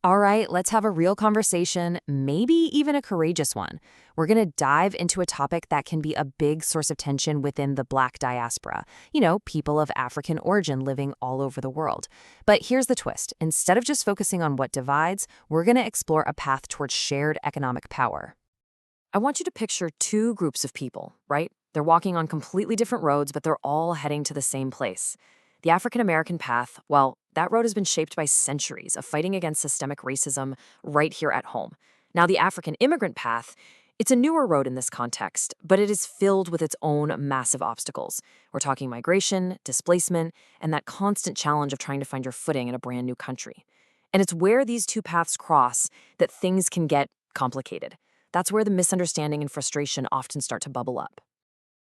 All right, let's have a real conversation, maybe even a courageous one. We're going to dive into a topic that can be a big source of tension within the Black diaspora. People of African origin living all over the world. But here's the twist. Instead of just focusing on what divides, we're going to explore a path towards shared economic power. I want you to picture two groups of people, right? They're walking on completely different roads, but they're all heading to the same place. The African American path, well, that road has been shaped by centuries of fighting against systemic racism right here at home. Now, the African immigrant path, it's a newer road in this context, but it is filled with its own massive obstacles. We're talking migration, displacement, and that constant challenge of trying to find your footing in a brand new country. And it's where these two paths cross that things can get complicated. That's where the misunderstanding and frustration often start to bubble up.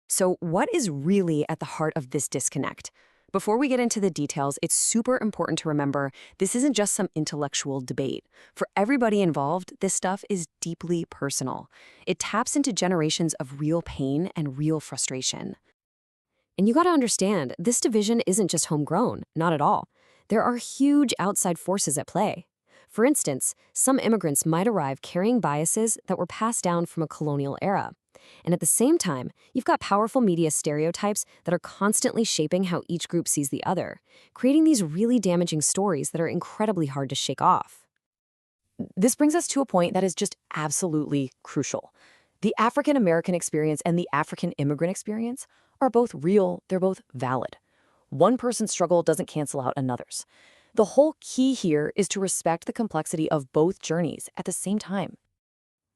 So, what is really at the heart of this disconnect? Before we get into the details, it's super important to remember this isn't just some intellectual debate. For everybody involved, this stuff is deeply personal. It taps into generations of real pain and real frustration. And you gotta understand, this division isn't just homegrown, not at all. There are huge outside forces at play. For instance, some immigrants might arrive carrying biases that were passed down from a colonial era. And at the same time, you've got powerful media stereotypes that are constantly shaping how each group sees the other, creating these really damaging stories that are incredibly hard to shake off. This brings us to a point that is just absolutely crucial. The African American experience and the African immigrant experience are both real, they're both valid. One person's struggle doesn't cancel out another's. The whole key here is to respect the complexity of both journeys at the same time.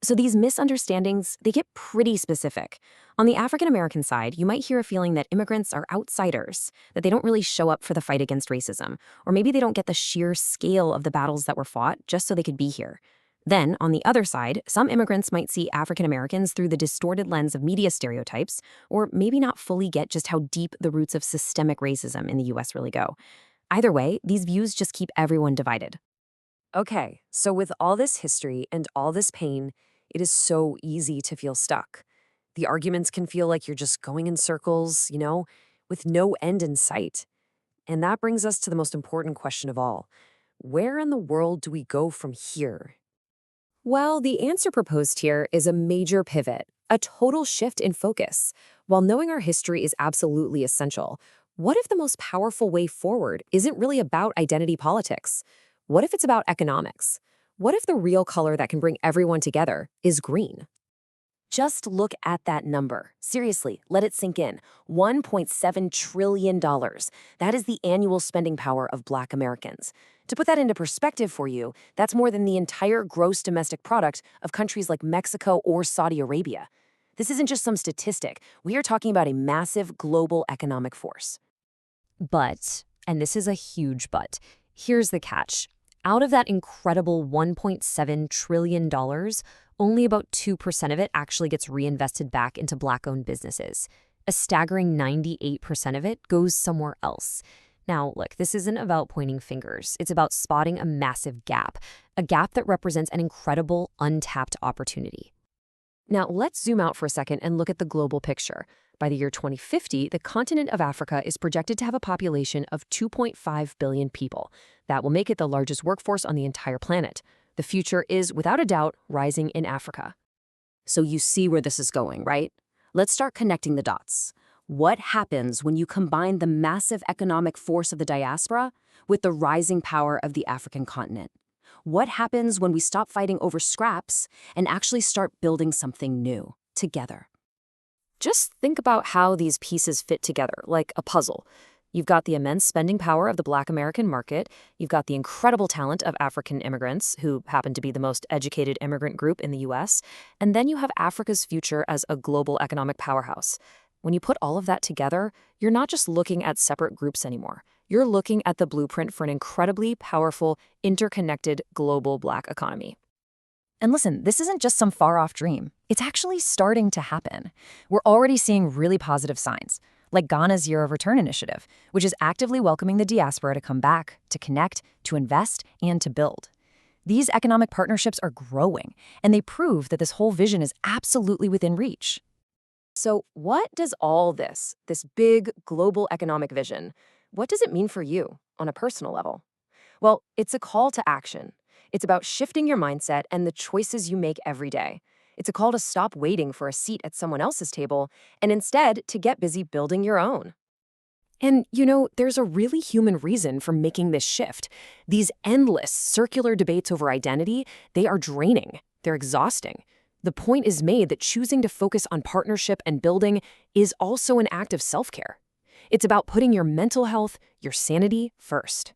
So these misunderstandings, they get pretty specific. On the African American side, you might hear a feeling that immigrants are outsiders, that they don't really show up for the fight against racism, or maybe they don't get the sheer scale of the battles that were fought just so they could be here. Then, on the other side, some immigrants might see African Americans through the distorted lens of media stereotypes, or maybe not fully get just how deep the roots of systemic racism in the US really go. Either way, these views just keep everyone divided. Okay, so with all this history and all this pain, it is so easy to feel stuck. The arguments can feel like you're just going in circles, with no end in sight. And that brings us to the most important question of all. Where in the world do we go from here? Well, the answer proposed here is a major pivot, a total shift in focus. While knowing our history is absolutely essential, what if the most powerful way forward isn't really about identity politics? What if it's about economics? What if the real color that can bring everyone together is green? Just look at that number. Seriously, let it sink in. $1.7 trillion. That is the annual spending power of Black Americans. To put that into perspective for you, that's more than the entire gross domestic product of countries like Mexico or Saudi Arabia. This isn't just some statistic. We are talking about a massive global economic force. But, and this is a huge but, here's the catch. Out of that incredible $1.7 trillion, only about 2% of it actually gets reinvested back into Black-owned businesses. A staggering 98% of it goes somewhere else. Now, look, this isn't about pointing fingers. It's about spotting a massive gap, a gap that represents an incredible, untapped opportunity. Now, let's zoom out for a second and look at the global picture. By the year 2050, the continent of Africa is projected to have a population of 2.5 billion people. That will make it the largest workforce on the entire planet. The future is, without a doubt, rising in Africa. So you see where this is going, right? Let's start connecting the dots. What happens when you combine the massive economic force of the diaspora with the rising power of the African continent? What happens when we stop fighting over scraps and actually start building something new together? Just think about how these pieces fit together, like a puzzle. You've got the immense spending power of the Black American market, you've got the incredible talent of African immigrants, who happen to be the most educated immigrant group in the US, and then you have Africa's future as a global economic powerhouse. When you put all of that together, you're not just looking at separate groups anymore. You're looking at the blueprint for an incredibly powerful, interconnected global Black economy. And listen, this isn't just some far-off dream. It's actually starting to happen. We're already seeing really positive signs, like Ghana's Year of Return initiative, which is actively welcoming the diaspora to come back, to connect, to invest, and to build. These economic partnerships are growing, and they prove that this whole vision is absolutely within reach. So what does all this big global economic vision, what does it mean for you on a personal level? Well, it's a call to action. It's about shifting your mindset and the choices you make every day. It's a call to stop waiting for a seat at someone else's table and instead to get busy building your own. And, there's a really human reason for making this shift. These endless circular debates over identity, they are draining. They're exhausting. The point is made that choosing to focus on partnership and building is also an act of self-care. It's about putting your mental health, your sanity first.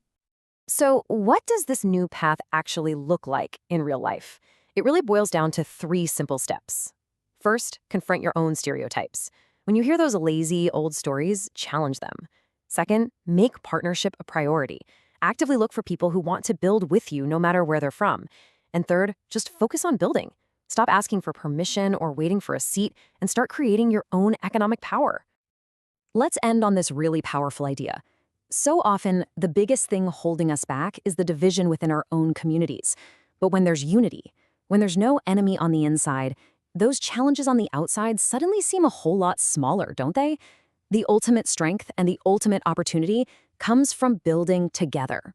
So, what does this new path actually look like in real life? It really boils down to 3 simple steps. First, confront your own stereotypes. When you hear those lazy, old stories, challenge them. Second, make partnership a priority. Actively look for people who want to build with you no matter where they're from. And third, just focus on building. Stop asking for permission or waiting for a seat and start creating your own economic power. Let's end on this really powerful idea. So often, the biggest thing holding us back is the division within our own communities. But when there's unity, when there's no enemy on the inside, those challenges on the outside suddenly seem a whole lot smaller, don't they? The ultimate strength and the ultimate opportunity comes from building together.